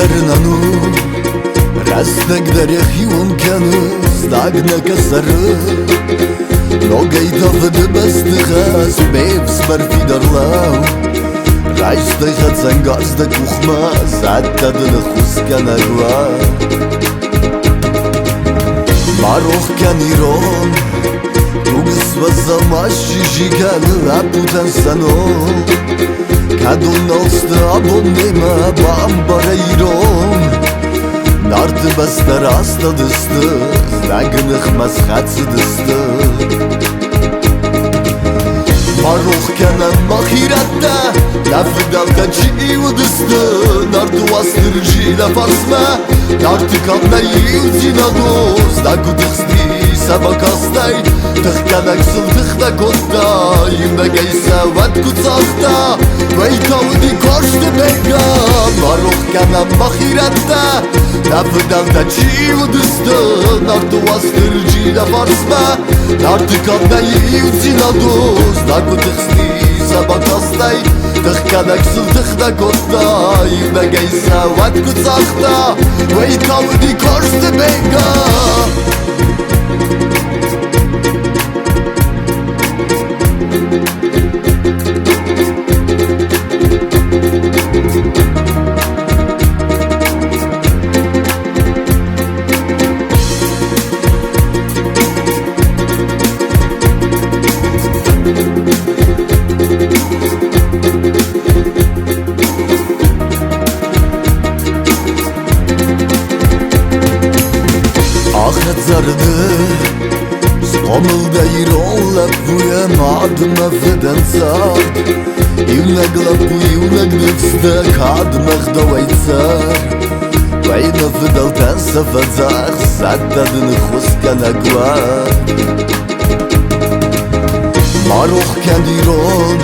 سرنانو رستك دريخي ومكانس داقنا كسر نوغي تفد بس تخاس بيبس برفي درلاو رايش تخد سنگاز دا كوخماز حتى دلخوز كان اقوا ماروخ كان يرون توغس وزاماش جيجي كان لابو تنسانو كادون نوست ابون نيما بامبار ايرون نارت بس دراستا دسته نگنخ مسخط دسته ماروخ کنن مخیرت نفدال کچی و دسته نارت واستر جی لفاسمه نارت کام نیو زینا دوست نگو دخستی سبک استای تخکنک سل تخته کتای نگیسه ود کتساخته ویتاو دی کاشت بگا ماروخ کنن مخیرت نفدال کچی و دسته نارت واستر جی لفاسمه نارت کام نیو زینا دوست نگو دخستی سبک استای تخکنک سل تخته کتای نگیسه ود کتساخته ویتاو دی کاشت بگا آخت زرده سقامل داير اولك بويا معدمه فدن صار يونك لبو يونك نفسدك عدمخ دويت صار وعينا فدل تنسى فزاخ سدد نخوص كان اقوار ماروخ كان ديرون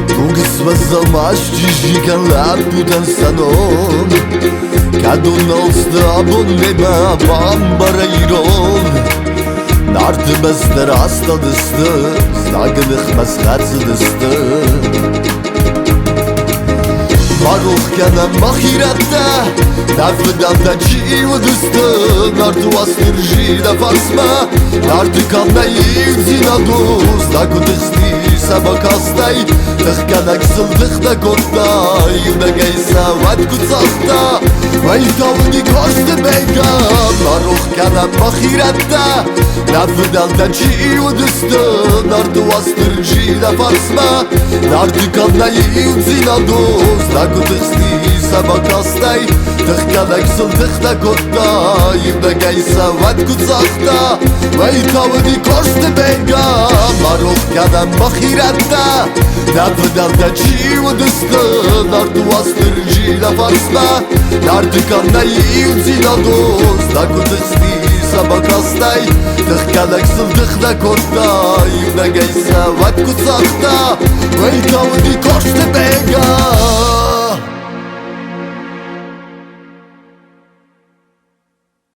توغس وزاماش جيجي كان لابو تنسانون كادون نوست ابون نيما بامبار ايرون نارت بس دراستا دسته نگنخ مسخط دسته ماروخ کنم مخیرت نفدال تجی و دسته نارت واستر جی لفاسمه نارت کام نیو زینا دوست نگو دخستی سبک استای تخکنک سل تخته کتای نگیسه ود کتساخته ویتاو دی کاشت بگا ماروخ کنم مخیرت نفدال تجی و دسته نارت واستر جی لفاسمه نارت کام نیو زینا دوست نگو دخستی سبک استای تخکنک سل تخته کتای نگیسه ود کتساخته ویتاو دی کاشت بگا ماروخ کنم مخیرت نفدال تجی و دسته نارت واستر جی لفاسمه نارت کام نیو زینا دوست نگو دخستی سبک استای تخکنک سل تخته کتای نگیسه ود کتساخته ویتاو دی کاشت بگا